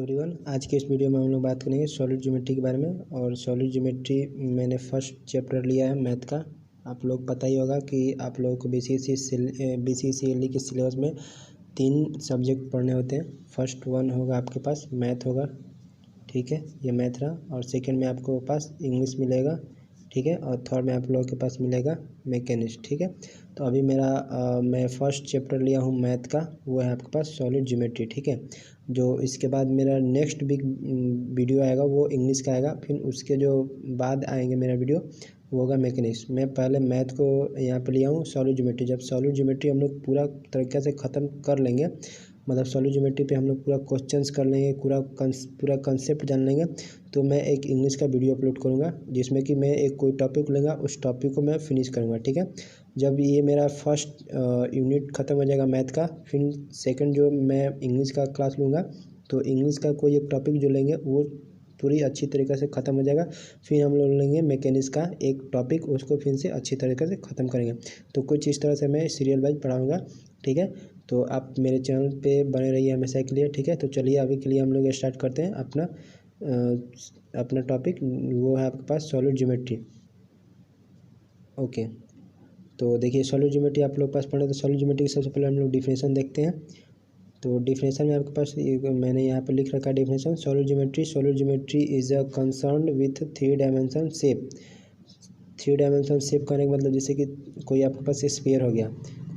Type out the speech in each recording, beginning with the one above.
Everyone, आज के इस वीडियो में हम लोग बात करेंगे सॉलिड ज्योमेट्री के बारे में। और सॉलिड ज्योमेट्री मैंने फर्स्ट चैप्टर लिया है मैथ का। आप लोग पता ही होगा कि आप लोगों को BCSC के सिलेबस में 3 सब्जेक्ट पढ़ने होते हैं। फर्स्ट वन होगा आपके पास मैथ होगा, ठीक है, ये मैथ रहा। और सेकेंड में आपको पास इंग्लिश मिलेगा, ठीक है। और थर्ड में आप लोगों के पास मिलेगा मैकेनिक्स, ठीक है। तो अभी मैं फर्स्ट चैप्टर लिया हूँ मैथ का, वो है आपके पास सॉलिड ज्योमेट्री, ठीक है। जो इसके बाद मेरा नेक्स्ट बिग वीडियो आएगा वो इंग्लिश का आएगा, फिर उसके जो बाद आएंगे मेरा वीडियो वो होगा मैकेनिक्स। मैं पहले मैथ को यहाँ पे लिया हूँ सॉलिड ज्योमेट्री। जब सॉलिड ज्योमेट्री हम लोग पूरा तरीके से ख़त्म कर लेंगे, मतलब सॉलिड ज्योमेट्री पे हम लोग पूरा क्वेश्चंस कर लेंगे, पूरा कंसेप्ट जान लेंगे, तो मैं एक इंग्लिश का वीडियो अपलोड करूँगा जिसमें कि मैं एक कोई टॉपिक लूँगा, उस टॉपिक को मैं फिनिश करूँगा, ठीक है। जब ये मेरा फर्स्ट यूनिट ख़त्म हो जाएगा मैथ का, फिर सेकंड जो मैं इंग्लिश का क्लास लूँगा, तो इंग्लिश का कोई एक टॉपिक जो लेंगे वो पूरी अच्छी तरीके से ख़त्म हो जाएगा। फिर हम लोग लेंगे मैकेनिक्स का एक टॉपिक, उसको फिर से अच्छी तरीके से ख़त्म करेंगे। तो कुछ इस तरह से मैं सीरियल वाइज पढ़ाऊँगा, ठीक है। तो आप मेरे चैनल पे बने रहिए हमेशा के लिए, ठीक है। तो चलिए अभी के लिए हम लोग स्टार्ट करते हैं अपना टॉपिक, वो है आपके पास सॉलिड ज्योमेट्री। ओके, तो देखिए सॉलिड ज्योमेट्री आप लोग पास पढ़े, तो सॉलिड ज्योमेट्री की सबसे पहले हम लोग डिफिनेशन देखते हैं। तो डिफिनेशन में आपके पास मैंने यहाँ पे लिख रखा है definition. Solid geometry is a concern with 3 dimension shape. 3 dimension shape करने का मतलब जैसे कि कोई आपके पास स्फीयर हो गया,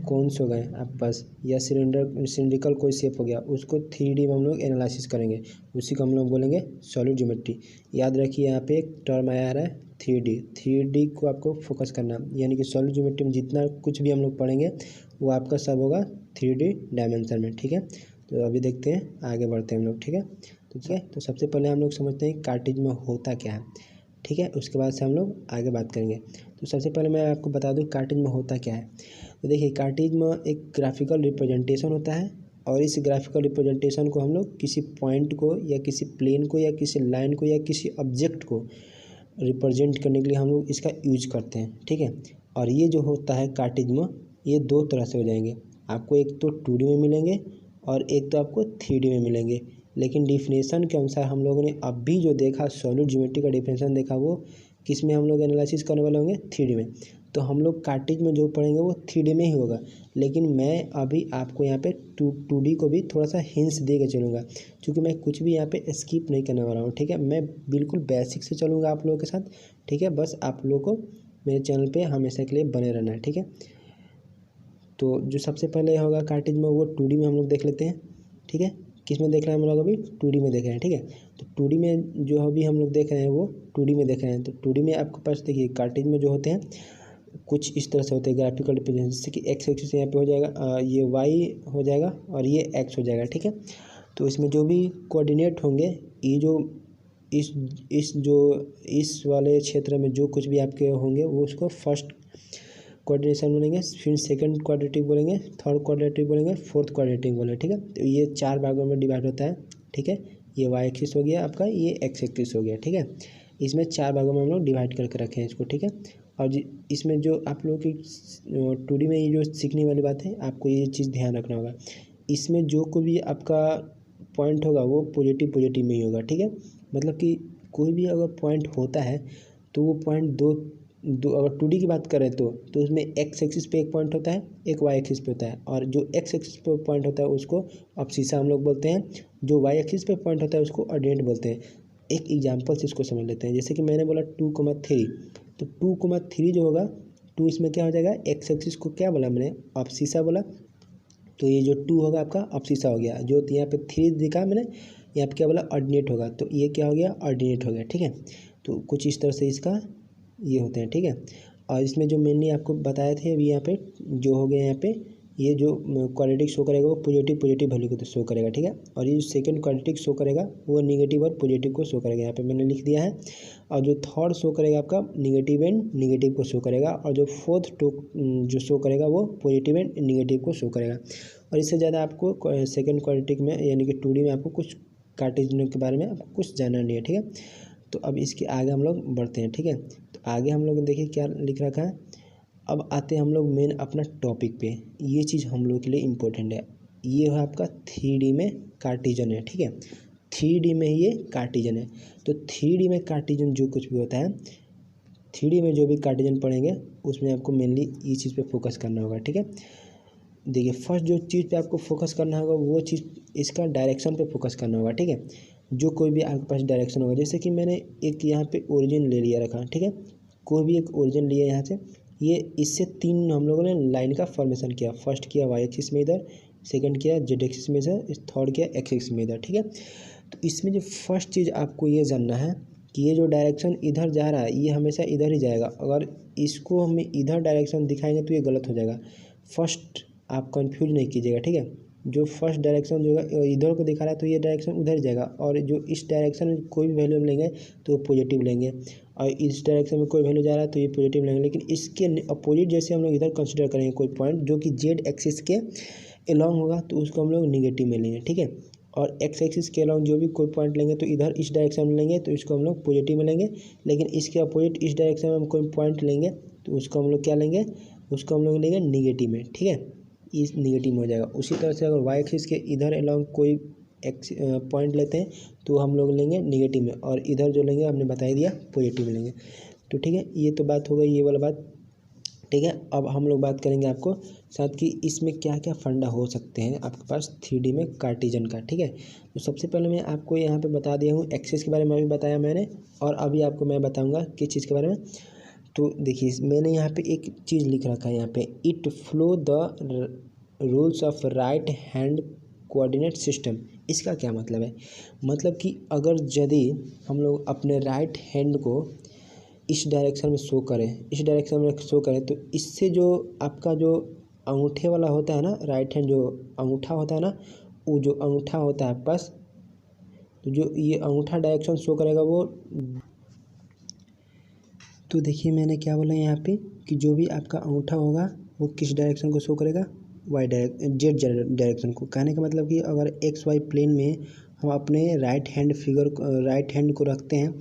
कोन्स हो गए आपके पास, या सिलिंड्रिकल कोई शेप हो गया, उसको 3D में हम लोग एनालिसिस करेंगे, उसी को हम लोग बोलेंगे सॉलिड ज्योमेट्री। याद रखिए यहाँ पे एक टर्म आया है 3D को आपको फोकस करना, यानी कि सॉलिड ज्योमेट्री में जितना कुछ भी हम लोग पढ़ेंगे वो आपका सब होगा 3D डायमेंशन में, ठीक है। तो अभी देखते हैं, आगे बढ़ते हैं हम लोग, ठीक है। तो ठीक है, तो सबसे पहले हम लोग समझते हैं कार्टेज में होता क्या है, ठीक है। उसके बाद से हम लोग आगे बात करेंगे। तो सबसे पहले मैं आपको बता दूं कार्टेज में होता क्या है। तो देखिए कार्टेज में एक ग्राफिकल रिप्रेजेंटेशन होता है, और इस ग्राफिकल रिप्रेजेंटेशन को हम लोग किसी पॉइंट को या किसी प्लेन को या किसी लाइन को या किसी ऑब्जेक्ट को रिप्रेजेंट करने के लिए हम लोग इसका यूज करते हैं, ठीक है। और ये जो होता है कार्टेज में, ये 2 तरह से हो जाएंगे आपको, एक तो 2D में मिलेंगे और एक तो आपको 3D में मिलेंगे। लेकिन डिफिनेशन के अनुसार हम लोगों ने अभी जो देखा सॉलिड ज्योमेट्री का डिफिनेशन देखा, वो किस में हम लोग एनालिसिस करने वाले होंगे, 3D में। तो हम लोग कार्टेज में जो पढ़ेंगे वो 3D में ही होगा, लेकिन मैं अभी आपको यहाँ पे 2D को भी थोड़ा सा हिंट्स दे के चलूँगा, क्योंकि मैं कुछ भी यहाँ पे स्किप नहीं करने वाला हूँ, ठीक है। मैं बिल्कुल बेसिक से चलूँगा आप लोगों के साथ, ठीक है। बस आप लोगों को मेरे चैनल पर हमेशा के लिए बने रहना है, ठीक है। तो जो सबसे पहले होगा कार्टेज में, वो 2D में हम लोग देख लेते हैं, ठीक है। किस में देख रहे हैं हम लोग, अभी 2D में देख रहे हैं, ठीक है। तो 2D में जो अभी हम लोग देख रहे हैं वो 2D में देख रहे हैं। तो 2D में आपके पास देखिए कार्टेज में जो होते हैं कुछ इस तरह से होते हैं ग्राफिकल रिप्रेजेंटेशन, जैसे कि एक्स एक्सिस यहाँ पे हो जाएगा, ये वाई हो जाएगा और ये एक्स हो जाएगा, ठीक है। तो इसमें जो भी कोऑर्डिनेट होंगे, ये जो इस वाले क्षेत्र में जो कुछ भी आपके होंगे वो उसको फर्स्ट कोऑर्डिनेशन बोलेंगे, फिर सेकंड क्वाड्रेटिक बोलेंगे, थर्ड क्वाड्रेटिक बोलेंगे, फोर्थ क्वाड्रेटिक बोलेंगे, ठीक है। तो ये 4 भागों में डिवाइड होता है, ठीक है। ये वाई एक्सिस हो गया आपका, ये एक्स एक्सिस हो गया, ठीक है। इसमें 4 भागों में हम लोग डिवाइड करके रखे हैं इसको, ठीक है। और इसमें जो आप लोगों की 2D में ये जो सीखने वाली बात है, आपको ये चीज़ ध्यान रखना होगा, इसमें जो कोई भी आपका पॉइंट होगा वो पॉजिटिव में ही होगा, ठीक है। मतलब कि कोई भी अगर पॉइंट होता है तो वो पॉइंट दो अगर 2D की बात करें तो उसमें एक्स एक्सिस पे एक पॉइंट होता है, एक वाई एक्सिस पे होता है, और जो एक्स एक्सिस पे पॉइंट होता है उसको अब्सिसा हम लोग बोलते हैं, जो वाई एक्सिस पे पॉइंट होता है उसको ऑर्डिनेट बोलते हैं। एक एग्जांपल से इसको समझ लेते हैं, जैसे कि मैंने बोला 2,3, तो 2,3 जो होगा, 2 इसमें क्या हो जाएगा, एक्स एक्सिस को क्या बोला मैंने, अब्सिसा बोला, तो ये जो 2 होगा आपका अब्सिसा हो गया। जो यहाँ पे 3 दिखा मैंने, यहाँ पे क्या बोला, ऑर्डिनेट होगा, तो ये क्या हो गया, ऑर्डिनेट हो गया, ठीक है। तो कुछ इस तरह से इसका ये होते हैं, ठीक है। और इसमें जो मैंने आपको बताए थे अभी यहाँ पे जो हो गया, यहाँ पे ये जो क्वाड्रेटिक शो करेगा वो पॉजिटिव वैल्यू को तो शो करेगा, ठीक है। और ये जो सेकंड क्वाड्रेटिक शो करेगा वो निगेटिव और पॉजिटिव को शो करेगा, यहाँ पे मैंने लिख दिया है। और जो थर्ड शो करेगा आपका निगेटिव एंड निगेटिव को शो करेगा, और जो फोर्थ जो शो करेगा वो पॉजिटिव एंड निगेटिव को शो करेगा। और इससे ज़्यादा आपको सेकेंड क्वाड्रेटिक में यानी कि 2D में आपको कुछ कार्टेशियन के बारे में आपको कुछ जानना नहीं है, ठीक है। तो अब इसके आगे हम लोग बढ़ते हैं, ठीक है। तो आगे हम लोग देखिए क्या लिख रखा है। अब आते हैं हम लोग मेन अपना टॉपिक पे, ये चीज़ हम लोग के लिए इम्पोर्टेंट है। ये है आपका 3D में कार्टेशियन है, ठीक है। 3D में ये कार्टेशियन है। तो 3D में कार्टेशियन जो कुछ भी होता है, 3D में जो भी कार्टेशियन पढ़ेंगे उसमें आपको मेनली इस चीज़ पे फोकस करना होगा, ठीक है। देखिए फर्स्ट जो चीज़ पे आपको फोकस करना होगा वो चीज़ इसका डायरेक्शन पे फोकस करना होगा, ठीक है। जो कोई भी आपके पास डायरेक्शन होगा, जैसे कि मैंने एक यहाँ पे ओरिजिन ले लिया रखा, ठीक है। कोई भी एक ओरिजिन लिया यहाँ से, ये इससे 3 हम लोगों ने लाइन का फॉर्मेशन किया। फर्स्ट किया वाई एक्सिस में इधर, सेकंड किया जेड एक्सिस में इधर, थर्ड किया एक्स एक्सिस में इधर, ठीक है। तो इसमें जो फर्स्ट चीज़ आपको ये जानना है कि ये जो डायरेक्शन इधर जा रहा है ये हमेशा इधर ही जाएगा। अगर इसको हम इधर डायरेक्शन दिखाएंगे तो ये गलत हो जाएगा। फर्स्ट आप कंफ्यूज नहीं कीजिएगा, ठीक है। जो फर्स्ट डायरेक्शन जो है इधर को दिखा रहा है तो ये डायरेक्शन उधर जाएगा, और जो इस डायरेक्शन में कोई भी वैल्यू लेंगे तो पॉजिटिव लेंगे, और इस डायरेक्शन में कोई वैल्यू जा रहा है तो ये पॉजिटिव लेंगे। लेकिन इसके अपोजिट जैसे हम लोग इधर कंसिडर करेंगे कोई पॉइंट जो कि जेड एक्सिस के अलॉन्ग होगा तो उसको हम लोग निगेटिव में लेंगे, ठीक है। और एक्स एक्सिस के अलॉन्ग जो भी कोई पॉइंट लेंगे तो इधर इस डायरेक्शन में लेंगे तो इसको हम लोग पॉजिटिव में लेंगे। लेकिन इसके अपोजिट इस डायरेक्शन में हम कोई पॉइंट लेंगे तो उसको हम लोग क्या लेंगे, उसको हम लोग लेंगे निगेटिव में, ठीक है। इस निगेटिव में हो जाएगा। उसी तरह से अगर वाई एक्सिस के इधर अलॉन्ग कोई एक्स पॉइंट लेते हैं तो हम लोग लेंगे निगेटिव में, और इधर जो लेंगे हमने बता ही दिया पॉजिटिव में लेंगे। तो ठीक है, ये तो बात हो गई ये वाला बात, ठीक है। अब हम लोग बात करेंगे आपको साथ कि इसमें क्या क्या फंडा हो सकते हैं आपके पास 3D में कार्टेशियन का, ठीक है। तो सबसे पहले मैं आपको यहाँ पे बता दिया हूँ एक्सिस के बारे में, अभी बताया मैंने, और अभी आपको मैं बताऊँगा किस चीज़ के बारे में। तो देखिए मैंने यहाँ पे एक चीज़ लिख रखा है यहाँ पे, it flow the rules of right hand coordinate system. इसका क्या मतलब है, मतलब कि अगर यदि हम लोग अपने राइट हैंड को इस डायरेक्शन में शो करें, इस डायरेक्शन में शो करें, तो इससे जो आपका जो अंगूठे वाला होता है ना, राइट हैंड जो अंगूठा होता है ना, वो जो अंगूठा होता है आपके पास, तो जो ये अंगूठा डायरेक्शन शो करेगा वो, तो देखिए मैंने क्या बोला यहाँ पे कि जो भी आपका अंगूठा होगा वो किस डायरेक्शन को शो करेगा, जेड डायरेक्शन को। कहने का मतलब कि अगर एक्स वाई प्लेन में हम अपने राइट हैंड को रखते हैं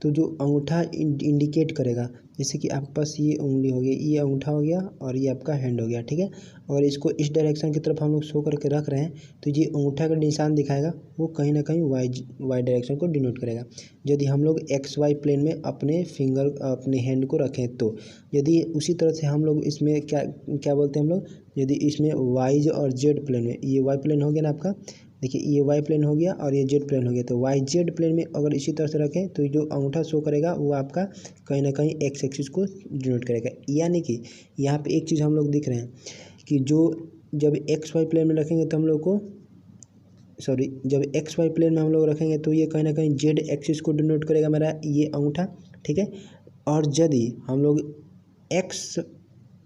तो जो अंगूठा इंडिकेट करेगा, जैसे कि आपके पास ये उंगली हो गई, ये अंगूठा हो गया और ये आपका हैंड हो गया, ठीक है। और इसको इस डायरेक्शन की तरफ हम लोग शो करके रख रहे हैं तो ये अंगूठा का निशान दिखाएगा, वो कहीं ना कहीं वाई डायरेक्शन को डिनोट करेगा। यदि हम लोग एक्स वाई प्लेन में अपने हैंड को रखें तो, यदि उसी तरह से हम लोग इसमें क्या बोलते हैं हम लोग, यदि इसमें वाई और जेड प्लेन में, ये वाई प्लेन हो गया ना आपका, देखिए ये वाई प्लेन हो गया और ये जेड प्लेन हो गया, तो वाई जेड प्लेन में अगर इसी तरह से रखें तो जो अंगूठा शो करेगा वो आपका कहीं ना कहीं एक्स एक्सिस को डिनोट करेगा। यानी कि यहाँ पे एक चीज़ हम लोग दिख रहे हैं कि जब एक्स वाई प्लेन में रखेंगे तो हम लोग को, जब एक्स वाई प्लेन में हम लोग रखेंगे तो ये कहीं ना कहीं जेड एक्सिस को डिनोट करेगा मेरा ये अंगूठा, ठीक है। और यदि हम लोग एक्स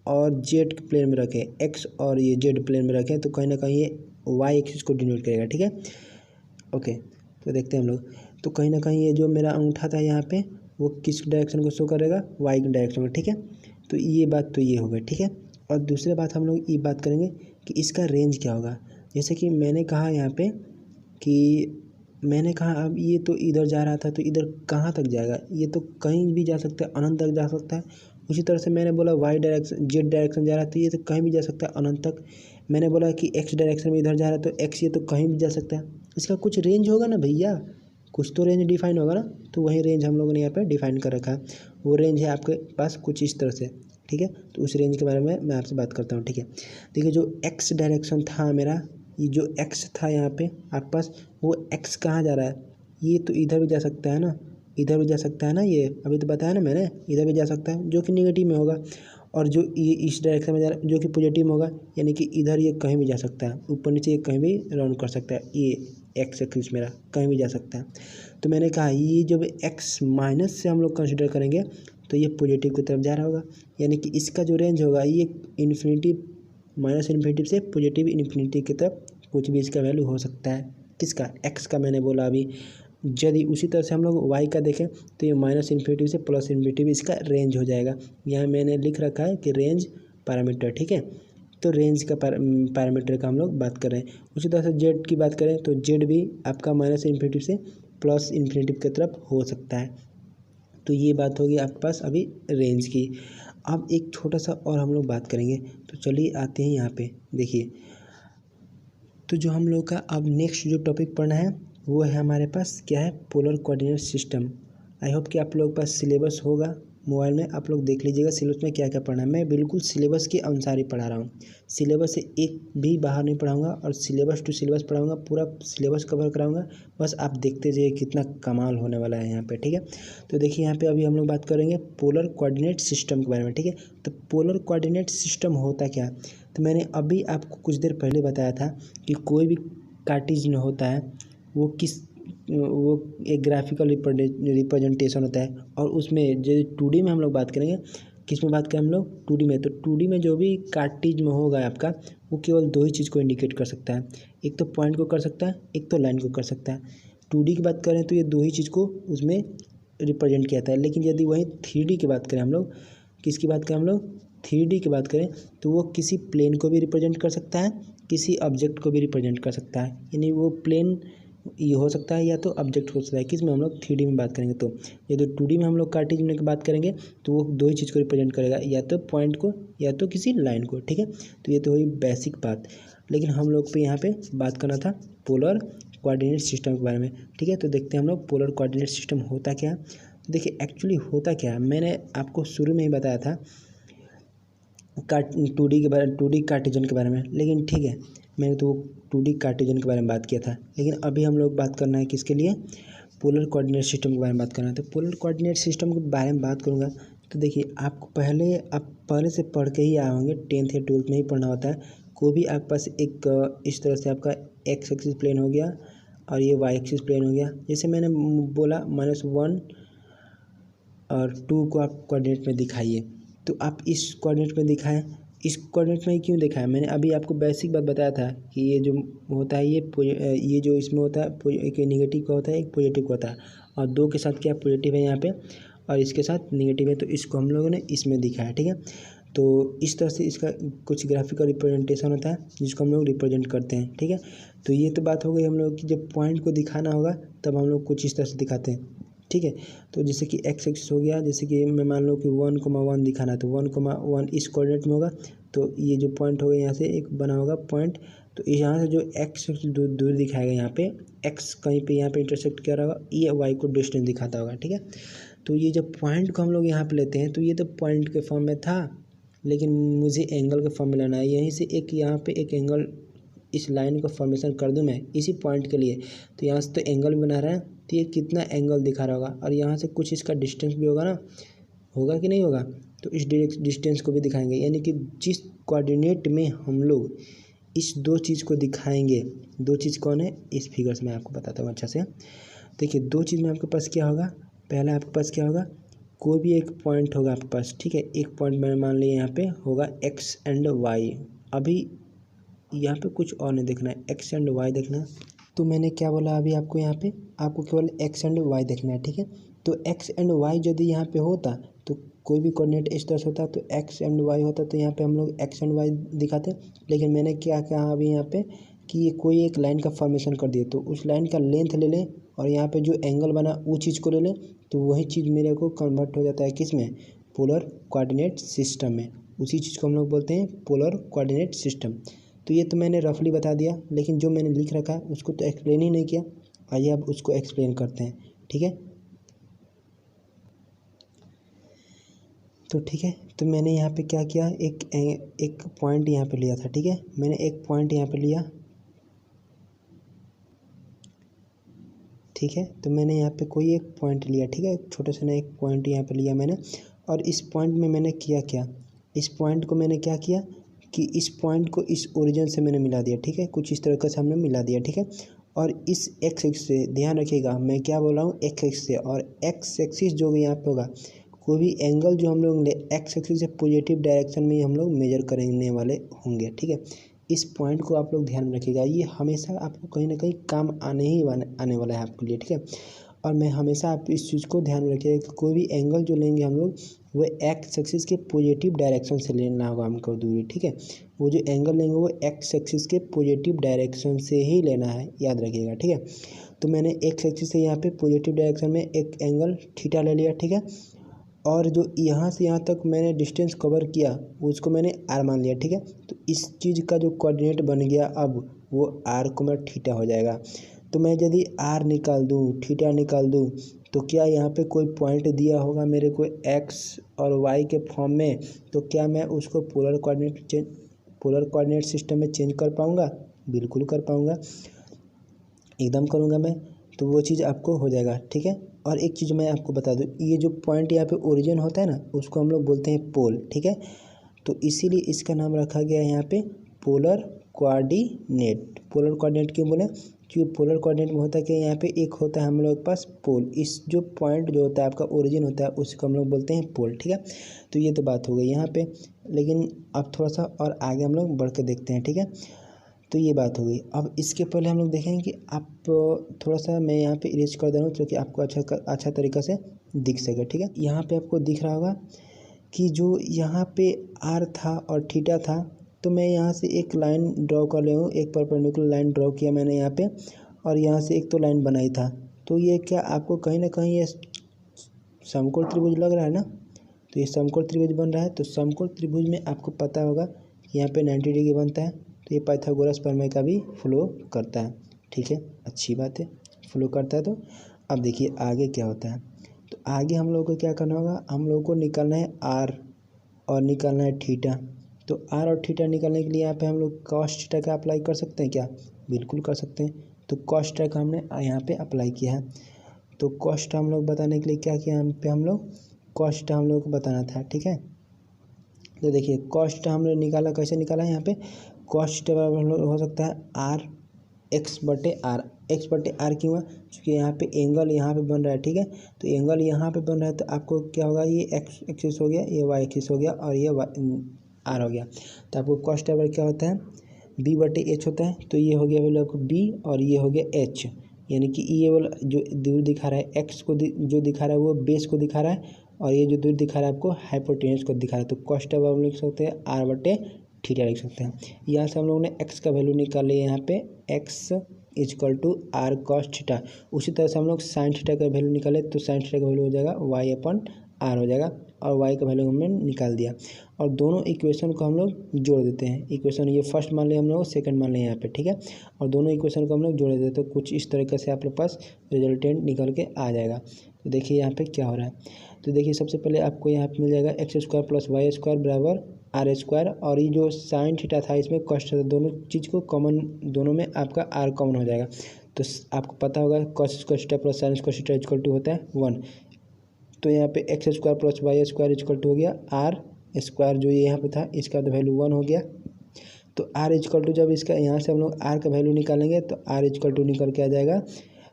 और जेड प्लेन में रखें, एक्स और ये जेड प्लेन में रखें तो कहीं ना कहीं ये वाई एक्सिस को डिनोट करेगा, ठीक है। ओके, तो देखते हैं हम लोग, तो कहीं ना कहीं ये जो मेरा अंगूठा था यहाँ पे वो किस डायरेक्शन को शो करेगा, वाई डायरेक्शन में, ठीक है। तो ये बात तो ये हो गई, ठीक है। और दूसरी बात हम लोग ये बात करेंगे कि इसका रेंज क्या होगा। जैसे कि मैंने कहा यहाँ पे कि मैंने कहा अब ये तो इधर जा रहा था तो इधर कहाँ तक जाएगा, ये तो कहीं भी जा सकता है, अनंत तक जा सकता है। उसी तरह से मैंने बोला जेड डायरेक्शन जा रहा है तो ये तो कहीं भी जा सकता है अनंत तक। मैंने बोला कि एक्स डायरेक्शन में इधर जा रहा है तो एक्स ये तो कहीं भी जा सकता है। इसका कुछ रेंज होगा ना भैया, कुछ तो रेंज डिफाइन होगा ना, तो वही रेंज हम लोगों ने यहाँ पे डिफाइन कर रखा है। वो रेंज है आपके पास कुछ इस तरह से, ठीक है। तो उस रेंज के बारे में मैं आपसे बात करता हूँ, ठीक है। देखिए जो एक्स डायरेक्शन था मेरा, ये जो एक्स था यहाँ पे आपके पास, वो एक्स कहाँ जा रहा है, ये तो इधर भी जा सकता है ना, इधर भी जा सकता है ना, ये अभी तो बताया ना मैंने, इधर भी जा सकता है जो कि निगेटिव में होगा। और जो ये इस डायरेक्शन में जा रहा है जो कि पॉजिटिव में होगा, यानी कि इधर ये कहीं भी जा सकता है, ऊपर नीचे ये कहीं भी राउंड कर सकता है, ये एक्स एक्सिस मेरा कहीं भी जा सकता है। तो मैंने कहा ये जब एक्स माइनस से हम लोग कंसिडर करेंगे तो ये पॉजिटिव की तरफ जा रहा होगा, यानी कि इसका जो रेंज होगा ये इन्फिनिटी माइनस इन्फिनिटी से पॉजिटिव इन्फिनिटी की तरफ कुछ भी इसका वैल्यू हो सकता है। किसका, एक्स का मैंने बोला अभी। यदि उसी तरह से हम लोग वाई का देखें तो ये माइनस इन्फिनिटी से प्लस इन्फिनिटी इसका रेंज हो जाएगा। यहाँ मैंने लिख रखा है कि रेंज पैरामीटर, ठीक है। तो रेंज का पैरामीटर का हम लोग बात कर रहे हैं। उसी तरह से जेड की बात करें तो जेड भी आपका माइनस इन्फिनिटी से प्लस इन्फिनिटी की तरफ हो सकता है। तो ये बात होगी आपके पास अभी रेंज की। अब एक छोटा सा और हम लोग बात करेंगे, तो चलिए आते हैं यहाँ पे। देखिए तो जो हम लोग का अब नेक्स्ट जो टॉपिक पढ़ना है वो है हमारे पास क्या है, polar coordinate system. I hope कि आप लोग के पास सिलेबस होगा मोबाइल में, आप लोग देख लीजिएगा सिलेबस में क्या क्या पढ़ना है। मैं बिल्कुल सिलेबस के अनुसार ही पढ़ा रहा हूँ, सिलेबस से एक भी बाहर नहीं पढ़ाऊँगा और सिलेबस टू सिलेबस पढ़ाऊँगा, पूरा सिलेबस कवर कराऊँगा। बस आप देखते जाइए कितना कमाल होने वाला है यहाँ पे, ठीक है। तो देखिए यहाँ पे अभी हम लोग बात करेंगे पोलर कोऑर्डिनेट सिस्टम के बारे में, ठीक है। तो पोलर कोऑर्डिनेट सिस्टम होता क्या, तो मैंने अभी आपको कुछ देर पहले बताया था कि कोई भी कार्टेशियन होता है वो एक ग्राफिकल रिप्रेजेंटेशन होता है, और उसमें जो 2D में हम लोग बात करेंगे, किस में बात करें हम लोग, 2D में। तो 2D में जो भी कार्टेशियन होगा आपका, वो केवल दो ही चीज़ को इंडिकेट कर सकता है, एक तो पॉइंट को कर सकता है, एक तो लाइन को कर सकता है। 2D की बात करें तो ये दो ही चीज़ को उसमें रिप्रेजेंट किया जाता है। लेकिन यदि वहीं 3D की बात करें हम लोग, किसकी बात करें हम लोग, 3D की बात करें, तो वो किसी प्लेन को भी रिप्रेजेंट कर सकता है, किसी ऑब्जेक्ट को भी रिप्रेजेंट कर सकता है। यानी वो प्लेन ये हो सकता है या तो ऑब्जेक्ट हो सकता है, किस में हम लोग 3D में बात करेंगे। तो ये तो 2D में हम लोग कार्टेशियन की बात करेंगे तो वो दो ही चीज़ को रिप्रेजेंट करेगा, या तो पॉइंट को या तो किसी लाइन को, ठीक है। तो ये तो हुई बेसिक बात। लेकिन हम लोग पे यहाँ पे बात करना था पोलर कोऑर्डिनेट सिस्टम के बारे में, ठीक है। तो देखते हैं हम लोग पोलर कोऑर्डिनेट सिस्टम होता क्या है। तो देखिए एक्चुअली होता क्या है, मैंने आपको शुरू में ही बताया था 2D कार्टेशियन के बारे में, लेकिन ठीक है मैंने तो 2D कार्टेशियन के बारे में बात किया था। लेकिन अभी हम लोग बात करना है किसके लिए, पोलर कोऑर्डिनेट सिस्टम के बारे में बात करना है। तो पोलर कोऑर्डिनेट सिस्टम के बारे में बात करूँगा तो देखिए आपको पहले से पढ़ के ही आए होंगे, 10th या 12th में ही पढ़ना होता है। कोई भी आपके पास एक इस तरह से आपका एक्स एक्सिस प्लेन हो गया और ये वाई एक्सिस प्लेन हो गया। जैसे मैंने बोला -1 और 2 को आप कोऑर्डिनेट में दिखाइए, तो आप इस कोऑर्डिनेट में दिखाएं। इस कोऑर्डिनेट में क्यों दिखाया, मैंने अभी आपको बेसिक बात बताया था कि ये जो होता है ये जो इसमें होता है एक नेगेटिव का होता है, एक पॉजिटिव का होता है, और दो के साथ क्या पॉजिटिव है यहाँ पे और इसके साथ नेगेटिव है, तो इसको हम लोगों ने इसमें दिखाया, ठीक है। तो इस तरह से इसका कुछ ग्राफिकल रिप्रेजेंटेशन होता है जिसको हम लोग रिप्रेजेंट करते हैं, ठीक है। तो ये तो बात हो गई हम लोग की, जब पॉइंट को दिखाना होगा तब हम लोग कुछ इस तरह से दिखाते हैं, ठीक है। तो जैसे कि एक्स एक्सिस हो गया, जैसे कि मैं मान लो कि 1,1 दिखाना है, तो 1,1 इस कोऑर्डिनेट में होगा, तो ये जो पॉइंट होगा यहाँ से एक बना होगा पॉइंट, तो यहाँ से जो एक्स दूर दिखाएगा, यहाँ पे एक्स कहीं पे यहाँ पे इंटरसेक्ट किया होगा, ये वाई को डिस्टेंस दिखाता होगा, ठीक है। तो ये जब पॉइंट को हम लोग यहाँ पे लेते हैं तो ये तो पॉइंट के फॉर्म में था, लेकिन मुझे एंगल के फॉर्म में लेना है। यहीं से एक यहाँ पे एक एंगल इस लाइन का फॉर्मेशन कर दूं मैं इसी पॉइंट के लिए, तो यहाँ से तो एंगल बना रहा है, तो ये कितना एंगल दिखा रहा होगा, और यहाँ से कुछ इसका डिस्टेंस भी होगा ना, होगा कि नहीं होगा, तो इस डिस्टेंस को भी दिखाएंगे। यानी कि जिस कोऑर्डिनेट में हम लोग इस दो चीज़ को दिखाएंगे, दो चीज़ कौन है, इस फिगर से मैं आपको बताता हूँ अच्छा से। देखिए दो चीज़ में आपके पास क्या होगा, पहला आपके पास क्या होगा, कोई भी एक पॉइंट होगा आपके पास, ठीक है। एक पॉइंट मैंने मान लिया यहाँ पे होगा एक्स एंड वाई। अभी यहाँ पे कुछ और नहीं देखना है, एक्स एंड वाई देखना है। तो मैंने क्या बोला अभी आपको, यहाँ पे आपको केवल एक्स एंड वाई देखना है, ठीक है। तो एक्स एंड वाई यदि यहाँ पे होता तो कोई भी कोऑर्डिनेट इस तरह से होता तो एक्स एंड वाई होता, तो यहाँ पे हम लोग एक्स एंड वाई दिखाते। लेकिन मैंने क्या कहा अभी यहाँ पे कि ये कोई एक लाइन का फॉर्मेशन कर दिए, तो उस लाइन का लेंथ ले लें और यहाँ पे जो एंगल बना वो चीज़ को ले लें, तो वही चीज़ मेरे को कन्वर्ट हो जाता है किस में, पोलर कोऑर्डिनेट सिस्टम में। उसी चीज़ को हम लोग बोलते हैं पोलर कोऑर्डिनेट सिस्टम। तो ये तो मैंने रफली बता दिया, लेकिन जो मैंने लिख रखा है उसको तो एक्सप्लेन ही नहीं किया। आइए अब उसको एक्सप्लेन करते हैं, ठीक है। तो ठीक है, तो मैंने यहाँ पे क्या किया, एक पॉइंट यहाँ पे लिया था, ठीक है। मैंने एक पॉइंट यहाँ पे लिया, ठीक है। तो मैंने यहाँ पे कोई एक पॉइंट लिया, ठीक है, एक छोटा सा ना एक पॉइंट यहाँ पे लिया मैंने, और इस पॉइंट में मैंने किया क्या, इस पॉइंट को मैंने क्या किया कि इस पॉइंट को इस ओरिजिन से मैंने मिला दिया, ठीक है। कुछ इस तरह से हमने मिला दिया, ठीक है। और इस एक्स एक्सिस से ध्यान रखिएगा, मैं क्या बोल रहा हूँ, एक्स एक्सिस से, और एक्स एक्सिस जो यहाँ पे होगा, कोई भी एंगल जो हम लोग एक्स एक्सिस से पॉजिटिव डायरेक्शन में हम लोग मेजर करने वाले होंगे, ठीक है। इस पॉइंट को आप लोग ध्यान में रखिएगा, ये हमेशा आपको कहीं ना कहीं काम आने वाला है आपके लिए, ठीक है। और मैं हमेशा आप इस चीज़ को ध्यान में रखिएगा कि कोई भी एंगल जो लेंगे हम लोग वो एक्स एक्सिस के पॉजिटिव डायरेक्शन से लेना होगा हमको दूरी, ठीक है। वो जो एंगल लेंगे वो एक्स एक्सिस के पॉजिटिव डायरेक्शन से ही लेना है, याद रखिएगा, ठीक है। तो मैंने एक्स एक्सिस से यहाँ पे पॉजिटिव डायरेक्शन में एक एंगल थीटा ले लिया, ठीक है। और जो यहाँ से यहाँ तक मैंने डिस्टेंस कवर किया उसको मैंने आर मान लिया, ठीक है। तो इस चीज़ का जो कोऑर्डिनेट बन गया अब वो आर को थीटा हो जाएगा। तो मैं यदि आर निकाल दूँ, थीटा निकाल दूँ, तो क्या यहाँ पे कोई पॉइंट दिया होगा मेरे को एक्स और वाई के फॉर्म में, तो क्या मैं उसको पोलर कोऑर्डिनेट सिस्टम में चेंज कर पाऊँगा? बिल्कुल कर पाऊँगा, एकदम करूँगा मैं। तो वो चीज़ आपको हो जाएगा, ठीक है। और एक चीज़ मैं आपको बता दूँ, ये जो पॉइंट यहाँ पे ओरिजिन होता है ना, उसको हम लोग बोलते हैं पोल, ठीक है। तो इसीलिए इसका नाम रखा गया है यहाँ पे पोलर कोऑर्डिनेट। पोलर कोऑर्डिनेट क्यों बोले? क्योंकि पोलर कोऑर्डिनेट में होता है कि यहाँ पे एक होता है हम लोग के पास पोल, इस जो पॉइंट जो होता है आपका ओरिजिन होता है उसको हम लोग बोलते हैं पोल, ठीक है। तो ये तो बात हो गई यहाँ पे, लेकिन अब थोड़ा सा और आगे हम लोग बढ़ के देखते हैं, ठीक है। तो ये बात हो गई। अब इसके पहले हम लोग देखेंगे कि आप थोड़ा सा मैं यहाँ पे इरेज कर दे रहा हूँ ताकि आपको अच्छा तरीक़ा से दिख सके, ठीक है। यहाँ पे आपको दिख रहा होगा कि जो यहाँ पे आर था और थीटा था, तो मैं यहाँ से एक लाइन ड्रॉ कर ले हूँ, एक परपेंडिकुलर लाइन ड्रॉ किया मैंने यहाँ पे, और यहाँ से एक तो लाइन बनाई था। तो ये क्या आपको कहीं ना कहीं ये समकोण त्रिभुज लग रहा है ना? तो ये समकोण त्रिभुज बन रहा है। तो समकोण त्रिभुज में आपको पता होगा कि यहाँ पे 90 डिग्री बनता है, तो ये पाइथागोरस प्रमेय का भी फ्लो करता है, ठीक है। अच्छी बात है, फ्लो करता है। तो अब देखिए आगे क्या होता है। तो आगे हम लोगों को क्या करना होगा, हम लोगों को निकालना है आर और निकालना है थीटा। तो आर और थीटा निकालने के लिए यहाँ पे हम लोग कॉस थीटा का अप्लाई कर सकते हैं क्या? बिल्कुल कर सकते हैं। तो कॉस थीटा का हमने यहाँ पे अप्लाई किया है। तो कॉस थीटा हम लोग बताने के लिए क्या किया, यहाँ पे हम लोग कॉस थीटा हम लोग को बताना था, ठीक है। तो देखिए कॉस थीटा हम लोग निकाला, कैसे निकाला है यहाँ पे, कॉस थीटा बराबर हम लोग हो सकता है आर एक्स बटे आर। एक्स बटे आर क्यों हुआ? क्योंकि यहाँ पे एंगल यहाँ पे बन रहा है, ठीक है। तो एंगल यहाँ पे बन रहा है, तो आपको क्या होगा, ये एक्स एक्सिस हो गया, ये वाई एक्सिस हो गया, और ये आर हो गया। तो आपको कॉस थीटा बराबर क्या होता है, बी बटे एच होता है। तो ये हो गया वैल्यू आपको बी, और ये हो गया एच, यानी कि ये वाला जो दूर दिखा रहा है एक्स को जो दिखा रहा है वो बेस को दिखा रहा है, और ये जो दूर दिखा रहा है आपको हाइपोटेनस को दिखा रहा है। तो कॉस थीटा बराबर लिख सकते हैं आर बटे थीटा लिख सकते हैं। यहाँ से हम लोगों ने एक्स का वैल्यू निकाल लिया, यहाँ पे x equal to r cos theta. उसी तरह से हम लोग साइन थीटा का वैल्यू निकाले, तो साइन थीटा का वैल्यू हो जाएगा वाई अपन आर हो जाएगा, और वाई का वैल्यू हमने निकाल दिया। और दोनों इक्वेशन को हम लोग जोड़ देते हैं। इक्वेशन ये फर्स्ट मान लिया हम लोग, सेकंड मान लिया यहाँ पे, ठीक है। और दोनों इक्वेशन को हम लोग जोड़ देते हैं, तो कुछ इस तरीके से आपके पास रिजल्टेंट निकल के आ जाएगा। तो देखिए यहाँ पे क्या हो रहा है। तो देखिए सबसे पहले आपको यहाँ पे मिल जाएगा x square plus y square बराबर आर स्क्वायर, और ये जो साइन थीटा था इसमें कॉस थीटा, दोनों चीज़ को कॉमन, दोनों में आपका आर कॉमन हो जाएगा। तो आपको पता होगा cos square theta plus sine square theta equal to होता है 1। तो यहाँ पे x square plus y square equal to हो गया आर स्क्वायर, जो ये यहाँ पे था इसका तो वैल्यू 1 हो गया। तो आर इक्वल टू, जब इसका यहाँ से हम लोग आर का वैल्यू निकालेंगे तो आर इक्वल टू निकल के आ जाएगा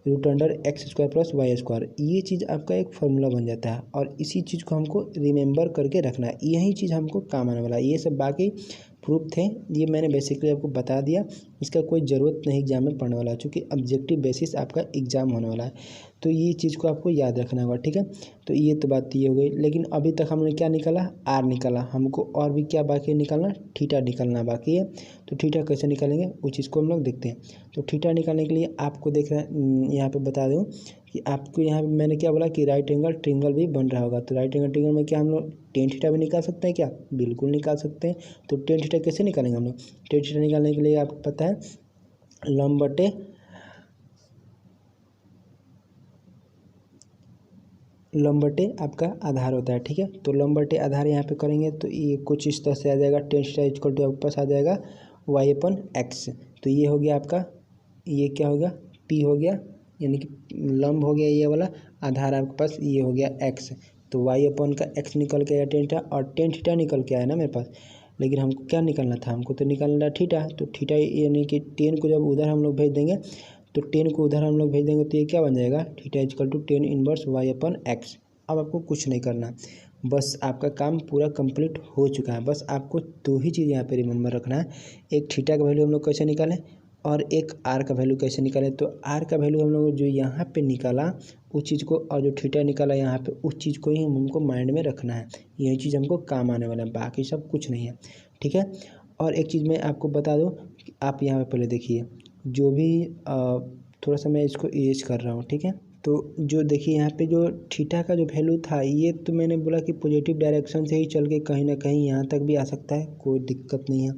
root under x square plus y square. ये चीज़ आपका एक फार्मूला बन जाता है, और इसी चीज़ को हमको रिमेंबर करके रखना है, यही चीज़ हमको काम आने वाला है। ये सब बाकी प्रूफ थे, ये मैंने बेसिकली आपको बता दिया, इसका कोई ज़रूरत नहीं एग्जाम में पढ़ने वाला है, चूँकि ऑब्जेक्टिव बेसिस आपका एग्जाम होने वाला है। तो ये चीज़ को आपको याद रखना होगा, ठीक है। तो ये तो बात ये हो गई, लेकिन अभी तक हमने क्या निकाला, आर निकाला। हमको और भी क्या बाकी है निकालना, थीटा निकालना बाकी है। तो थीटा कैसे निकालेंगे उस चीज़ को हम लोग देखते हैं। तो थीटा निकालने के लिए आपको देख रहे हैं, यहाँ पे बता दूँ कि आपको यहाँ पे मैंने क्या बोला कि राइट एंगल ट्रिंगल भी बन रहा होगा। तो राइट एंगल ट्रिंगल में क्या हम लोग टेन थीटा भी निकाल सकते हैं क्या? बिल्कुल निकाल सकते हैं। तो टेन थीटा कैसे निकालेंगे हम लोग? टेन थीटा निकालने के लिए आपको पता है लंब बटे आपका आधार होता है, ठीक है। तो लंब बटे आधार यहाँ पे करेंगे तो ये कुछ इस तरह से आ जाएगा, टेन थीटा इक्वल टू आपके पास आ जाएगा वाई अपन एक्स। तो ये हो गया आपका, ये क्या होगा, पी हो गया, यानी कि लंब हो गया ये वाला, आधार आपके पास ये हो गया एक्स। तो वाई अपन का एक्स निकल के आया टेन थीटा, और टेन थीटा निकल के आया ना मेरे पास, लेकिन हमको क्या निकालना था, हमको तो निकालना थीटा। तो थीटा यानी कि टेन को जब उधर हम लोग भेज देंगे, तो टेन को उधर हम लोग भेज देंगे, तो ये क्या बन जाएगा, theta equal to tan inverse y upon x. अब आपको कुछ नहीं करना, बस आपका काम पूरा कंप्लीट हो चुका है। बस आपको दो ही चीज़ यहाँ पे रिमेंबर रखना है, एक थीटा का वैल्यू हम लोग कैसे निकालें, और एक आर का वैल्यू कैसे निकालें। तो आर का वैल्यू हम लोग जो यहाँ पे निकाला उस चीज़ को, और जो थीटा निकाला यहाँ पे उस चीज़ को ही हमको माइंड में रखना है। यही चीज़ हमको काम आने वाला है, बाकी सब कुछ नहीं है, ठीक है। और एक चीज़ मैं आपको बता दूँ, आप यहाँ पे पहले देखिए, जो भी थोड़ा सा मैं इसको इरेज कर रहा हूँ, ठीक है। तो जो देखिए यहाँ पे जो थीटा का जो वैल्यू था, ये तो मैंने बोला कि पॉजिटिव डायरेक्शन से ही चल के कहीं ना कहीं यहाँ तक भी आ सकता है, कोई दिक्कत नहीं है।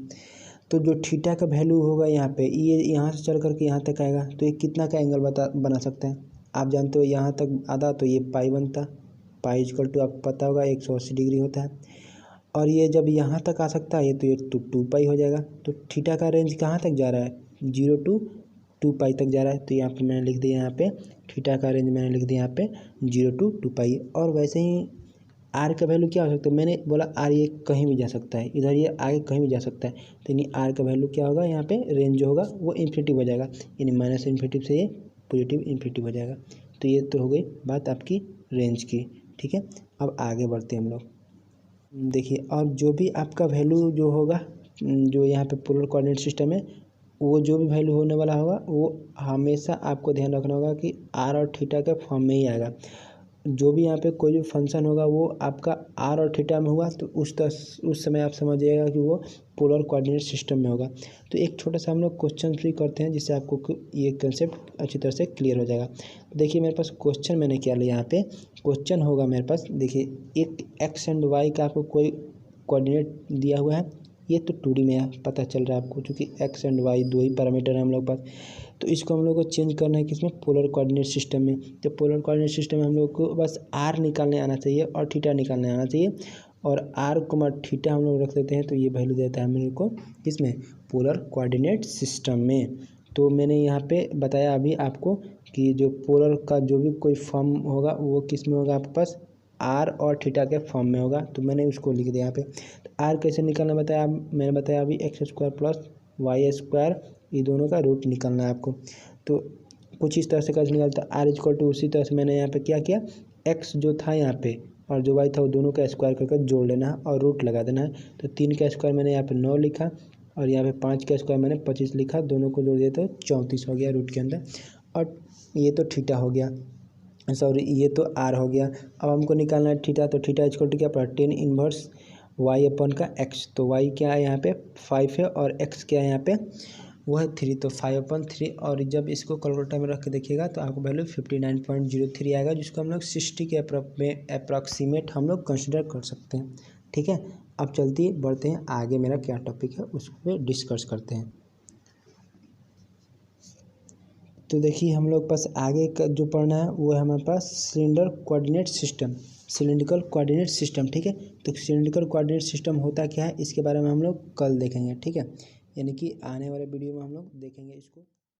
तो जो थीटा का वैल्यू होगा यहाँ पे, ये यहाँ से चल करके यहाँ तक आएगा, तो ये कितना का एंगल बना सकते हैं आप जानते हो। यहाँ तक आधा तो ये पाई बनता, पाई इक्वल टू आपको पता होगा 180 डिग्री होता है। और ये जब यहाँ तक आ सकता है, ये तो ये 2 पाई हो जाएगा। तो थीटा का रेंज कहाँ तक जा रहा है, 0 to 2 पाई तक जा रहा है। तो यहाँ पे मैंने लिख दिया, यहाँ पे थीटा का रेंज मैंने लिख दिया यहाँ पे 0 to 2 पाई। और वैसे ही आर का वैल्यू क्या हो सकता है, मैंने बोला आर ये कहीं भी जा सकता है, इधर ये आगे कहीं भी जा सकता है। तो यानी आर का वैल्यू क्या होगा, यहाँ पे रेंज जो होगा वो इन्फिनिटी हो जाएगा, यानी माइनस इन्फिनिटी से ये पॉजिटिव इन्फिनिटी हो जाएगा। तो ये तो हो गई बात आपकी रेंज की, ठीक है। अब आगे बढ़ते हैं हम लोग। देखिए, और जो भी आपका वैल्यू जो होगा, जो यहाँ पे पोलर कोऑर्डिनेट सिस्टम है, वो जो भी वैल्यू होने वाला होगा वो हमेशा आपको ध्यान रखना होगा कि आर और थीटा के फॉर्म में ही आएगा। जो भी यहाँ पे कोई भी फंक्शन होगा वो आपका आर और थीटा में हुआ, तो उस समय आप समझ जाइएगा कि वो पोलर कोऑर्डिनेट सिस्टम में होगा। तो एक छोटा सा हम लोग क्वेश्चन फ्री करते हैं, जिससे आपको ये कंसेप्ट अच्छी तरह से क्लियर हो जाएगा। देखिए मेरे पास क्वेश्चन मैंने क्या लिया, यहाँ पे क्वेश्चन होगा मेरे पास। देखिए, एक एक्स एंड वाई का आपको कोई कोऑर्डिनेट दिया हुआ है, ये तो 2D में है, पता चल रहा है आपको, क्योंकि एक्स एंड वाई 2 ही पैरामीटर है हम लोग पास। तो इसको हम लोग को चेंज करना है किसमें, पोलर कोऑर्डिनेट सिस्टम में। तो पोलर कोऑर्डिनेट सिस्टम में हम लोग को बस आर निकालने आना चाहिए और थीटा निकालने आना चाहिए, और आर को थीटा हम लोग रख देते हैं, तो ये वैल्यू देता है मेरे को किसमें, पोलर कोऑर्डिनेट सिस्टम में। तो मैंने यहाँ पे बताया अभी आपको कि जो पोलर का जो भी कोई फॉर्म होगा वो किस में होगा, आपके पास आर और थीटा के फॉर्म में होगा। तो मैंने उसको लिख दिया यहाँ पे। तो आर कैसे निकालना बताया, मैंने बताया अभी x² प्लस y², ये दोनों का रूट निकालना है आपको। तो कुछ इस तरह से कैसे निकालता है, आर इक्वल टू, उसी तरह से मैंने यहाँ पे क्या किया, एक्स जो था यहाँ पे और जो वाई था वो दोनों का स्क्वायर करके जोड़ लेना है और रूट लगा देना है। तो 3 का स्क्वायर मैंने यहाँ पे 9 लिखा, और यहाँ पे 5 का स्क्वायर मैंने 25 लिखा, दोनों को जोड़ दिया तो 34 हो गया रूट के अंदर। और ये तो थीटा हो गया, सॉरी ये तो आर हो गया। अब हमको निकालना है थीटा, तो थीटा इक्वल टू क्या पड़ा, 10 इनवर्स वाई अपन का एक्स। तो वाई क्या है यहाँ पे 5 है, और एक्स क्या है यहाँ पे वो है 3, तो 5/3। और जब इसको कैलकुलेटर में रख के देखिएगा तो आपको वैल्यू 59.03 आएगा, जिसको हम लोग 60 के अप्रॉक्सीमेट हम लोग कंसिडर कर सकते हैं, ठीक है। अब चलते बढ़ते हैं आगे, मेरा क्या टॉपिक है उस पर डिस्कस करते हैं। तो देखिए हम लोग पास आगे का जो पढ़ना है वो है हमारे पास cylinder coordinate system, cylindrical coordinate system, ठीक है। तो सिलेंड्रिकल कोऑर्डिनेट सिस्टम होता क्या है, इसके बारे में हम लोग कल देखेंगे, ठीक है। यानी कि आने वाले वीडियो में हम लोग देखेंगे इसको।